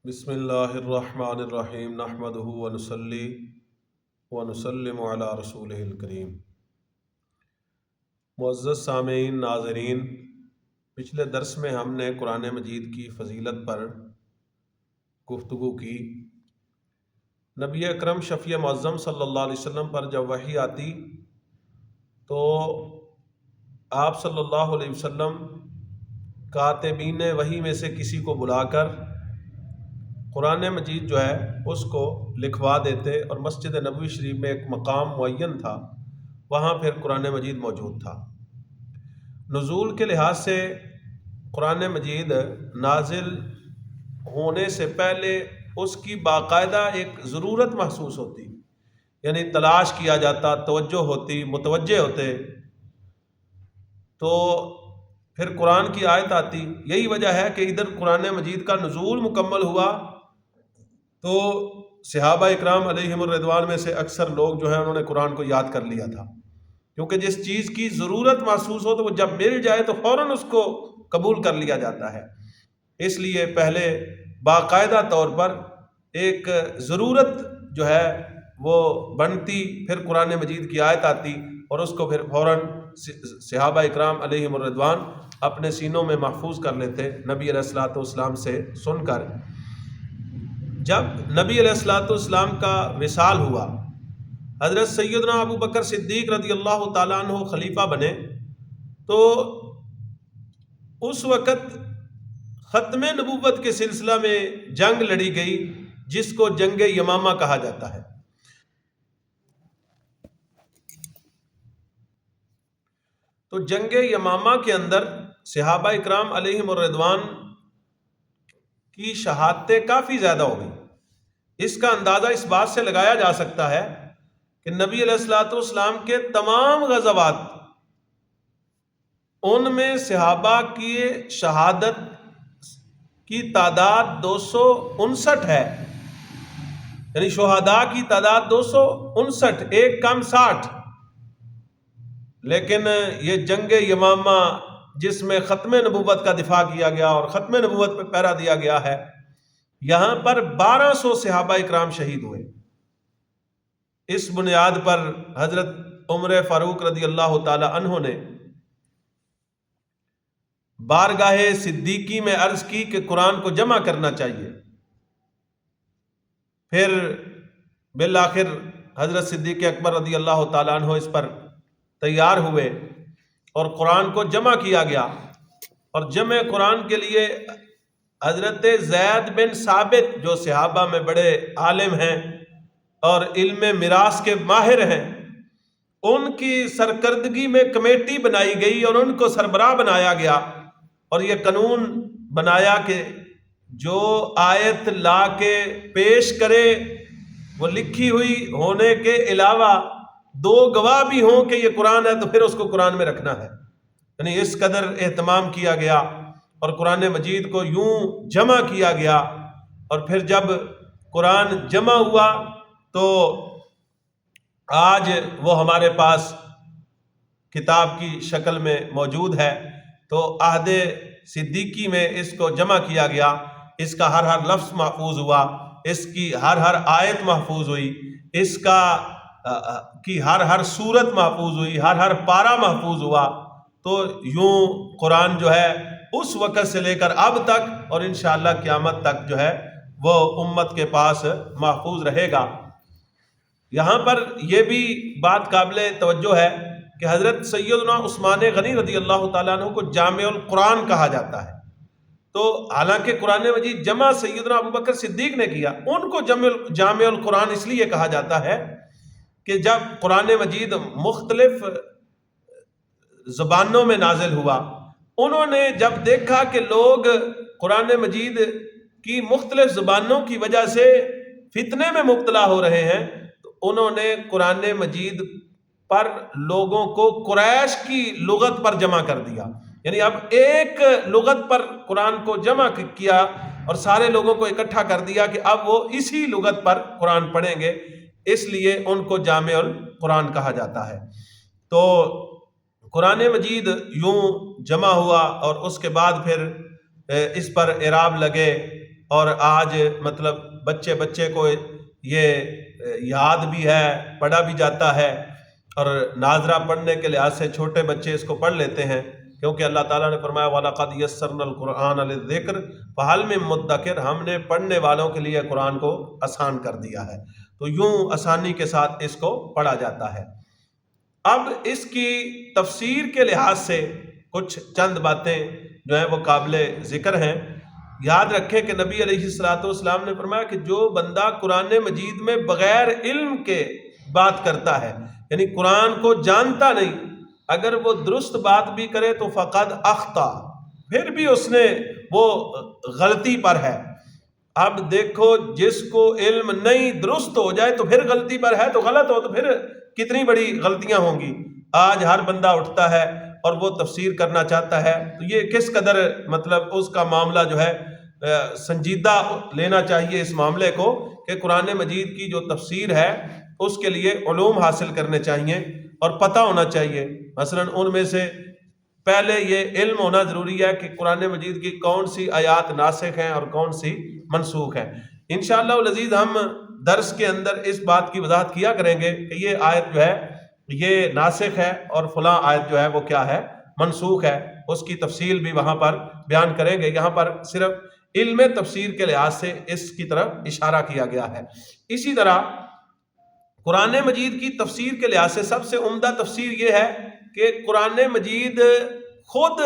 بسم اللہ الرحمن الرحیم نحمدہ ونصلی ونسلم علی رسولہ الکریم۔ معزز سامعین، ناظرین، پچھلے درس میں ہم نے قرآن مجید کی فضیلت پر گفتگو کی۔ نبی اکرم شفیع معظم صلی اللہ علیہ وسلم پر جب وحی آتی تو آپ صلی اللہ علیہ وسلم کاتبین وحی میں سے کسی کو بلا کر قرآن مجید جو ہے اس کو لکھوا دیتے، اور مسجد نبوی شریف میں ایک مقام معین تھا، وہاں پھر قرآن مجید موجود تھا۔ نزول کے لحاظ سے قرآن مجید نازل ہونے سے پہلے اس کی باقاعدہ ایک ضرورت محسوس ہوتی، یعنی تلاش کیا جاتا، توجہ ہوتی، متوجہ ہوتے، تو پھر قرآن کی آیت آتی۔ یہی وجہ ہے کہ ادھر قرآن مجید کا نزول مکمل ہوا تو صحابہ اکرام علیہم الرضوان میں سے اکثر لوگ جو ہیں انہوں نے قرآن کو یاد کر لیا تھا، کیونکہ جس چیز کی ضرورت محسوس ہو تو وہ جب مل جائے تو فوراً اس کو قبول کر لیا جاتا ہے۔ اس لیے پہلے باقاعدہ طور پر ایک ضرورت جو ہے وہ بنتی، پھر قرآن مجید کی آیت آتی اور اس کو پھر فوراً صحابہ اکرام علیہم الرضوان اپنے سینوں میں محفوظ کر لیتے نبی علیہ الصلوۃ والسلام سے سن کر۔ جب نبی علیہ الصلوۃ والسلام کا وصال ہوا، حضرت سیدنا ابو بکر صدیق رضی اللہ تعالیٰ عنہ خلیفہ بنے، تو اس وقت ختم نبوت کے سلسلہ میں جنگ لڑی گئی جس کو جنگ یمامہ کہا جاتا ہے۔ تو جنگ یمامہ کے اندر صحابہ اکرام علیہم الرضوان کی شہادتیں کافی زیادہ ہو گئی۔ اس کا اندازہ اس بات سے لگایا جا سکتا ہے کہ نبی علیہ الصلوۃ والسلام کے تمام غزوات، ان میں صحابہ کی شہادت کی تعداد 259 ہے، یعنی شہداء کی تعداد 259، ایک کم 60۔ لیکن یہ جنگ یمامہ جس میں ختم نبوت کا دفاع کیا گیا اور ختم نبوت پہ پہرا دیا گیا ہے، یہاں پر 1200 صحابہ اکرام شہید ہوئے۔ اس بنیاد پر حضرت عمر فاروق رضی اللہ تعالی عنہ نے بارگاہ صدیقی میں عرض کی کہ قرآن کو جمع کرنا چاہیے۔ پھر بالآخر حضرت صدیق اکبر رضی اللہ تعالیٰ عنہ اس پر تیار ہوئے اور قرآن کو جمع کیا گیا، اور جمع قرآن کے لیے حضرت زید بن ثابت جو صحابہ میں بڑے عالم ہیں اور علم میراث کے ماہر ہیں، ان کی سرکردگی میں کمیٹی بنائی گئی اور ان کو سربراہ بنایا گیا، اور یہ قانون بنایا کہ جو آیت لا کے پیش کرے وہ لکھی ہوئی ہونے کے علاوہ 2 گواہ بھی ہوں کہ یہ قرآن ہے تو پھر اس کو قرآن میں رکھنا ہے۔ یعنی اس قدر اہتمام کیا گیا اور قرآن مجید کو یوں جمع کیا گیا، اور پھر جب قرآن جمع ہوا تو آج وہ ہمارے پاس کتاب کی شکل میں موجود ہے۔ تو عہد صدیقی میں اس کو جمع کیا گیا، اس کا ہر لفظ محفوظ ہوا، اس کی ہر آیت محفوظ ہوئی، اس کا کی ہر صورت محفوظ ہوئی، ہر پارہ محفوظ ہوا۔ تو یوں قرآن جو ہے اس وقت سے لے کر اب تک اور انشاءاللہ قیامت تک جو ہے وہ امت کے پاس محفوظ رہے گا۔ یہاں پر یہ بھی بات قابل توجہ ہے کہ حضرت سیدنا عثمان غنی رضی اللہ تعالیٰ عنہ کو جامع القرآن کہا جاتا ہے۔ تو حالانکہ قرآن مجید جمع سیدنا ابو بکر صدیق نے کیا، ان کو جامع القرآن اس لیے کہا جاتا ہے کہ جب قرآن مجید مختلف زبانوں میں نازل ہوا، انہوں نے جب دیکھا کہ لوگ قرآن مجید کی مختلف زبانوں کی وجہ سے فتنے میں مبتلا ہو رہے ہیں، تو انہوں نے قرآن مجید پر لوگوں کو قریش کی لغت پر جمع کر دیا، یعنی اب ایک لغت پر قرآن کو جمع کیا اور سارے لوگوں کو اکٹھا کر دیا کہ اب وہ اسی لغت پر قرآن پڑھیں گے، اس لیے ان کو جامع القرآن کہا جاتا ہے۔ تو قرآن مجید یوں جمع ہوا اور اس کے بعد پھر اس پر اعراب لگے اور آج مطلب بچے بچے کو یہ یاد بھی ہے، پڑھا بھی جاتا ہے، اور ناظرہ پڑھنے کے لحاظ سے چھوٹے بچے اس کو پڑھ لیتے ہیں، کیونکہ اللہ تعالیٰ نے فرمایا وَلَقَدْ يَسَّرْنَا الْقُرْآنَ لِلذِّكْرِ فَهَلْ مِن مُدَّكِرٍ، ہم نے پڑھنے والوں کے لیے قرآن کو آسان کر دیا ہے، تو یوں آسانی کے ساتھ اس کو پڑھا جاتا ہے۔ اب اس کی تفسیر کے لحاظ سے کچھ چند باتیں جو ہیں وہ قابل ذکر ہیں۔ یاد رکھیں کہ نبی علیہ الصلوۃ والسلام نے فرمایا کہ جو بندہ قرآن مجید میں بغیر علم کے بات کرتا ہے، یعنی قرآن کو جانتا نہیں، اگر وہ درست بات بھی کرے تو فقد اخطا، پھر بھی اس نے وہ غلطی پر ہے۔ اب دیکھو، جس کو علم نہیں، درست ہو جائے تو پھر غلطی پر ہے، تو غلط ہو تو پھر کتنی بڑی غلطیاں ہوں گی۔ آج ہر بندہ اٹھتا ہے اور وہ تفسیر کرنا چاہتا ہے، تو یہ کس قدر مطلب اس کا معاملہ جو ہے سنجیدہ لینا چاہیے اس معاملے کو، کہ قرآن مجید کی جو تفسیر ہے اس کے لیے علوم حاصل کرنے چاہیے اور پتہ ہونا چاہیے۔ مثلا ان میں سے پہلے یہ علم ہونا ضروری ہے کہ قرآن مجید کی کون سی آیات ناسخ ہیں اور کون سی منسوخ ہیں۔ انشاءاللہ العزیز ہم درس کے اندر اس بات کی وضاحت کیا کریں گے کہ یہ آیت جو ہے یہ ناسخ ہے اور فلاں آیت جو ہے وہ کیا ہے، منسوخ ہے، اس کی تفصیل بھی وہاں پر بیان کریں گے۔ یہاں پر صرف علم تفسیر کے لحاظ سے اس کی طرف اشارہ کیا گیا ہے۔ اسی طرح قرآن مجید کی تفسیر کے لحاظ سے سب سے عمدہ تفسیر یہ ہے کہ قرآن مجید خود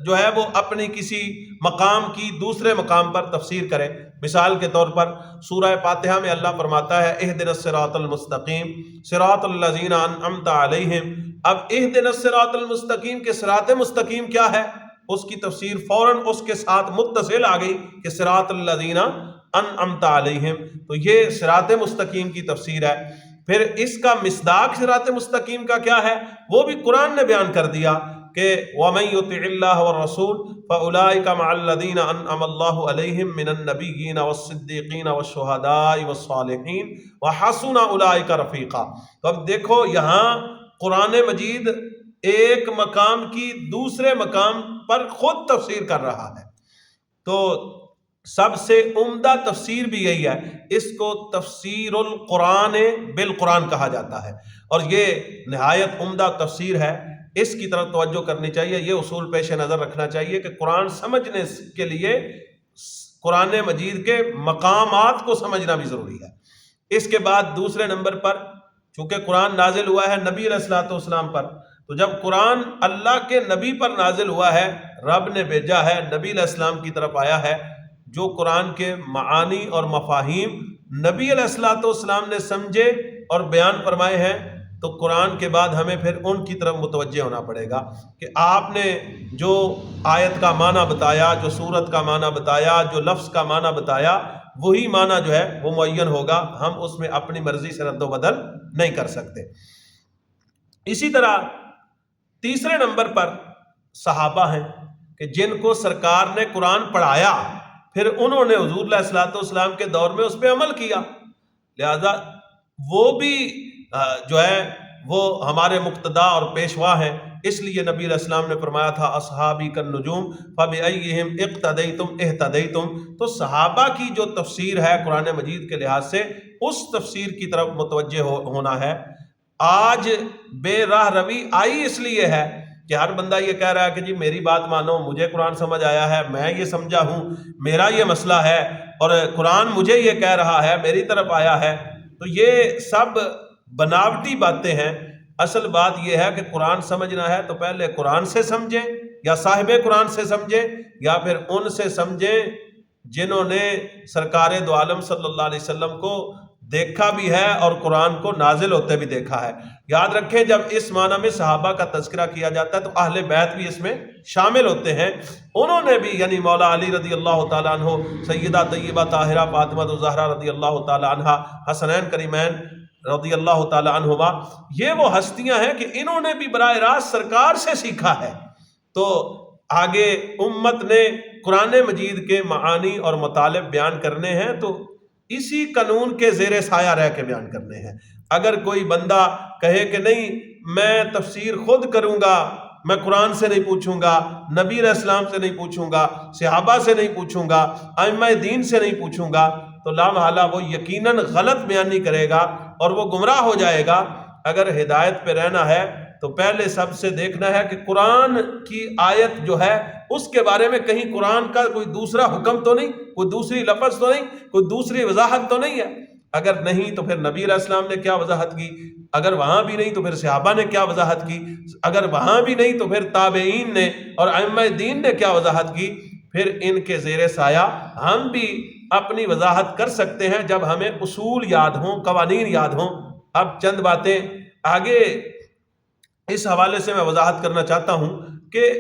جو ہے وہ اپنی کسی مقام کی دوسرے مقام پر تفسیر کرے۔ مثال کے طور پر سورہ فاتحہ میں اللہ فرماتا ہے اہدنا الصراط المستقیم صراط الذین انعمت علیہم۔ اب اہدنا الصراط المستقیم کے صراط مستقیم کیا ہے، اس کی تفسیر فوراً اس کے ساتھ متصل آ گئی کہ صراط الذین انعمت علیہم، تو یہ صراط مستقیم کی تفسیر ہے۔ پھر اس کا مصداق صراط مستقیم کا کیا ہے، وہ بھی قرآن نے بیان کر دیا کہ وَمَن يُطِعِ اللَّهَ وَالرَّسُولَ فَأُولَٰئِكَ مَعَ الَّذِينَ أَنْعَمَ اللَّهُ عَلَيْهِم مِّنَ النَّبِيِّينَ وَالصِّدِّيقِينَ وَالشُّهَدَاءِ وَالصَّالِحِينَ وَحَسُنَ أُولَٰئِكَ رَفِيقًا۔ تو اب دیکھو یہاں قرآن مجید ایک مقام کی دوسرے مقام پر خود تفسیر کر رہا ہے، تو سب سے عمدہ تفسیر بھی یہی ہے۔ اس کو تفسیر القرآن بالقرآن کہا جاتا ہے، اور یہ نہایت عمدہ تفسیر ہے، اس کی طرف توجہ کرنی چاہیے۔ یہ اصول پیش نظر رکھنا چاہیے کہ قرآن سمجھنے کے لیے قرآن مجید کے مقامات کو سمجھنا بھی ضروری ہے۔ اس کے بعد دوسرے نمبر پر، چونکہ قرآن نازل ہوا ہے نبی علیہ الصلوۃ والسلام پر، تو جب قرآن اللہ کے نبی پر نازل ہوا ہے، رب نے بھیجا ہے، نبی علیہ السلام کی طرف آیا ہے، جو قرآن کے معانی اور مفاہیم نبی علیہ الصلوۃ والسلام نے سمجھے اور بیان فرمائے ہیں، تو قرآن کے بعد ہمیں پھر ان کی طرف متوجہ ہونا پڑے گا کہ آپ نے جو آیت کا معنی بتایا، جو سورت کا معنی بتایا، جو لفظ کا معنی بتایا، وہی معنی جو ہے وہ معین ہوگا، ہم اس میں اپنی مرضی سے رد و بدل نہیں کر سکتے۔ اسی طرح تیسرے نمبر پر صحابہ ہیں کہ جن کو سرکار نے قرآن پڑھایا، پھر انہوں نے حضور علیہ الصلوۃ والسلام کے دور میں اس پہ عمل کیا، لہذا وہ بھی جو ہے وہ ہمارے مقتدا اور پیشوا ہیں۔ اس لیے نبی علیہ السلام نے فرمایا تھا اصحابی کالنجوم فبأیہم اقتدیتم اہتدیتم۔ تو صحابہ کی جو تفسیر ہے قرآن مجید کے لحاظ سے، اس تفسیر کی طرف متوجہ ہونا ہے۔ آج بے راہ روی آئی اس لیے ہے کہ ہر بندہ یہ کہہ رہا ہے کہ جی میری بات مانو، مجھے قرآن سمجھ آیا ہے، میں یہ سمجھا ہوں، میرا یہ مسئلہ ہے، اور قرآن مجھے یہ کہہ رہا ہے، میری طرف آیا ہے۔ تو یہ سب بناوٹی باتیں ہیں۔ اصل بات یہ ہے کہ قرآن سمجھنا ہے تو پہلے قرآن سے سمجھیں، یا صاحب قرآن سے سمجھیں، یا پھر ان سے سمجھیں جنہوں نے سرکار دو عالم صلی اللہ علیہ وسلم کو دیکھا بھی ہے اور قرآن کو نازل ہوتے بھی دیکھا ہے۔ یاد رکھیں جب اس معنی میں صحابہ کا تذکرہ کیا جاتا ہے تو اہل بیت بھی اس میں شامل ہوتے ہیں۔ انہوں نے بھی، یعنی مولا علی رضی اللہ تعالیٰ عنہ، سیدہ طیبہ طاہرہ فاطمہ الزہرا رضی اللہ تعالیٰ عنہ، حسنین کریمین رضی اللہ تعالیٰ عنہما، یہ وہ ہستیاں ہیں کہ انہوں نے بھی براہ راست سرکار سے سیکھا ہے۔ تو آگے امت نے قرآن مجید کے معانی اور مطالب بیان کرنے ہیں تو اسی قانون کے زیر سایہ رہ کے بیان کرنے ہیں۔ اگر کوئی بندہ کہے کہ نہیں میں تفسیر خود کروں گا، میں قرآن سے نہیں پوچھوں گا، نبی علیہ السلام سے نہیں پوچھوں گا، صحابہ سے نہیں پوچھوں گا، ائمہ دین سے نہیں پوچھوں گا، تو لا محالہ وہ یقیناً غلط بیانی کرے گا اور وہ گمراہ ہو جائے گا۔ اگر ہدایت پہ رہنا ہے تو پہلے سب سے دیکھنا ہے کہ قرآن کی آیت جو ہے اس کے بارے میں کہیں قرآن کا کوئی دوسرا حکم تو نہیں، کوئی دوسری لفظ تو نہیں، کوئی دوسری وضاحت تو نہیں ہے۔ اگر نہیں تو پھر نبی علیہ السلام نے کیا وضاحت کی، اگر وہاں بھی نہیں تو پھر صحابہ نے کیا وضاحت کی، اگر وہاں بھی نہیں تو پھر تابعین نے اور ائمہ دین نے کیا وضاحت کی، پھر ان کے زیر سایہ ہم بھی اپنی وضاحت کر سکتے ہیں جب ہمیں اصول یاد ہوں، قوانین یاد ہوں۔ اب چند باتیں آگے اس حوالے سے میں وضاحت کرنا چاہتا ہوں کہ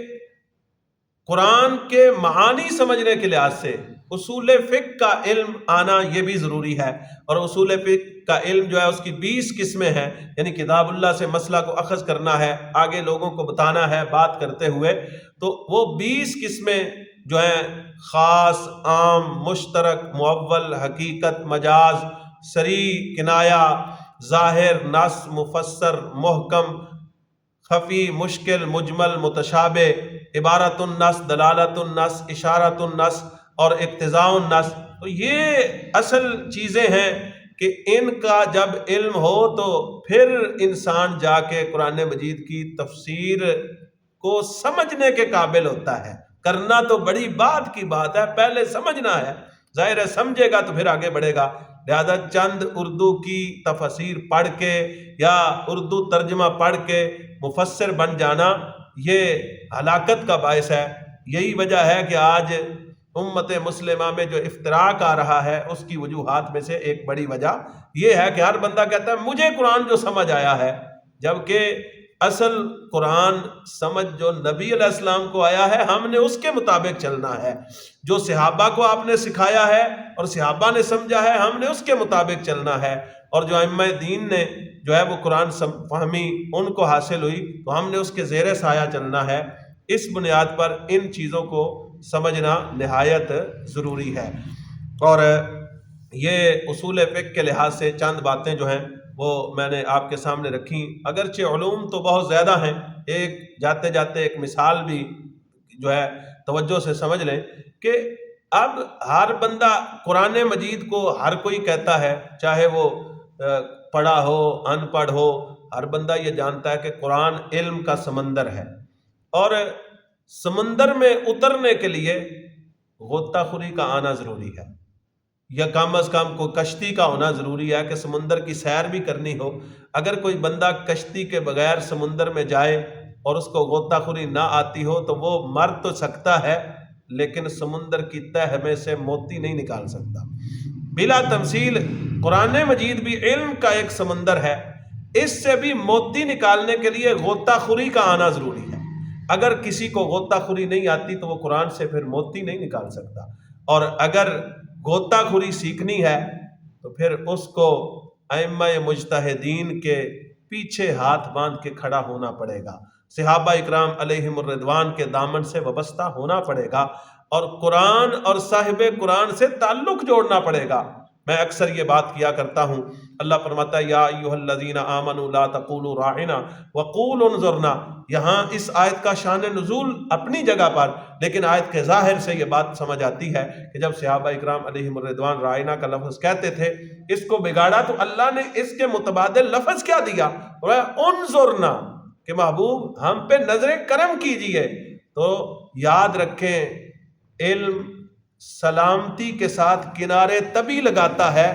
قرآن کے معانی سمجھنے کے لحاظ سے اصول فقہ کا علم آنا یہ بھی ضروری ہے، اور اصول فقہ کا علم جو ہے اس کی 20 قسمیں ہیں، یعنی کتاب اللہ سے مسئلہ کو اخذ کرنا ہے، آگے لوگوں کو بتانا ہے بات کرتے ہوئے، تو وہ 20 قسمیں جو ہیں خاص، عام، مشترک، مؤول، حقیقت، مجاز، صریح، کنایہ، ظاہر، نص، مفسر، محکم، خفی، مشکل، مجمل، متشابہ، عبارت النص، دلالت النص، اشارت النص اور اقتضاء النص۔ تو یہ اصل چیزیں ہیں کہ ان کا جب علم ہو تو پھر انسان جا کے قرآن مجید کی تفسیر کو سمجھنے کے قابل ہوتا ہے۔ کرنا تو بڑی بات کی بات ہے، پہلے سمجھنا ہے، ظاہر ہے سمجھے گا تو پھر آگے بڑھے گا۔ لہذا چند اردو کی تفسیر پڑھ کے یا اردو ترجمہ پڑھ کے مفسر بن جانا یہ ہلاکت کا باعث ہے۔ یہی وجہ ہے کہ آج امت مسلمہ میں جو افتراق آ رہا ہے اس کی وجوہات میں سے ایک بڑی وجہ یہ ہے کہ ہر بندہ کہتا ہے مجھے قرآن جو سمجھ آیا ہے، جبکہ اصل قرآن سمجھ جو نبی علیہ السلام کو آیا ہے ہم نے اس کے مطابق چلنا ہے، جو صحابہ کو آپ نے سکھایا ہے اور صحابہ نے سمجھا ہے ہم نے اس کے مطابق چلنا ہے، اور جو ائمہ دین نے جو ہے وہ قرآن فہمی ان کو حاصل ہوئی تو ہم نے اس کے زیر سایہ چلنا ہے۔ اس بنیاد پر ان چیزوں کو سمجھنا نہایت ضروری ہے، اور یہ اصول فقہ کے لحاظ سے چند باتیں جو ہیں وہ میں نے آپ کے سامنے رکھی۔ اگرچہ علوم تو بہت زیادہ ہیں، ایک جاتے جاتے ایک مثال بھی جو ہے توجہ سے سمجھ لیں کہ اب ہر بندہ قرآن مجید کو ہر کوئی کہتا ہے، چاہے وہ پڑھا ہو ان پڑھ ہو، ہر بندہ یہ جانتا ہے کہ قرآن علم کا سمندر ہے، اور سمندر میں اترنے کے لیے غوطہ خوری کا آنا ضروری ہے، یا کم از کم کوئی کشتی کا ہونا ضروری ہے کہ سمندر کی سیر بھی کرنی ہو۔ اگر کوئی بندہ کشتی کے بغیر سمندر میں جائے اور اس کو غوطہ خوری نہ آتی ہو تو وہ مر تو سکتا ہے لیکن سمندر کی تہ میں سے موتی نہیں نکال سکتا۔ بلا تمثیل قرآن مجید بھی علم کا ایک سمندر ہے، اس سے بھی موتی نکالنے کے لیے غوطہ خوری کا آنا ضروری ہے۔ اگر کسی کو غوطہ خوری نہیں آتی تو وہ قرآن سے پھر موتی نہیں نکال سکتا، اور اگر غوطہ خوری سیکھنی ہے تو پھر اس کو ائمہ مجتہدین کے پیچھے ہاتھ باندھ کے کھڑا ہونا پڑے گا، صحابہ اکرام علیہم الرضوان کے دامن سے وابستہ ہونا پڑے گا، اور قرآن اور صاحب قرآن سے تعلق جوڑنا پڑے گا۔ میں اکثر یہ بات کیا کرتا ہوں، اللہ فرماتا ہے یا ایھا الذین آمنوا لا تقولوا راعنا وقولوا انظرنا۔ یہاں اس آیت کا شان نزول اپنی جگہ پر، لیکن آیت کے ظاہر سے یہ بات سمجھ آتی ہے کہ جب صحابہ اکرام علیہم الرضوان رائنا کا لفظ کہتے تھے، اس کو بگاڑا تو اللہ نے اس کے متبادل لفظ کیا دیا؟ انظرنا، کہ محبوب ہم پہ نظر کرم کیجئے۔ تو یاد رکھیں علم سلامتی کے ساتھ کنارے تبھی لگاتا ہے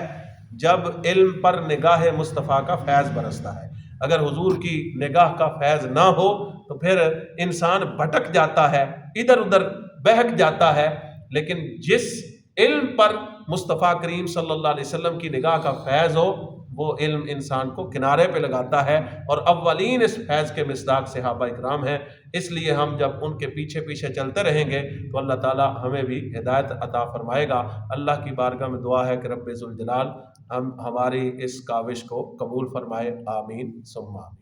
جب علم پر نگاہ مصطفیٰ کا فیض برستا ہے۔ اگر حضور کی نگاہ کا فیض نہ ہو تو پھر انسان بھٹک جاتا ہے، ادھر ادھر بہک جاتا ہے، لیکن جس علم پر مصطفیٰ کریم صلی اللہ علیہ وسلم کی نگاہ کا فیض ہو وہ علم انسان کو کنارے پہ لگاتا ہے، اور اولین اس فیض کے مصداق صحابہ اکرام ہیں۔ اس لیے ہم جب ان کے پیچھے پیچھے چلتے رہیں گے تو اللہ تعالی ہمیں بھی ہدایت عطا فرمائے گا۔ اللہ کی بارگاہ میں دعا ہے کہ رب ذوالجلال ہماری اس کاوش کو قبول فرمائے، آمین ثم آمین۔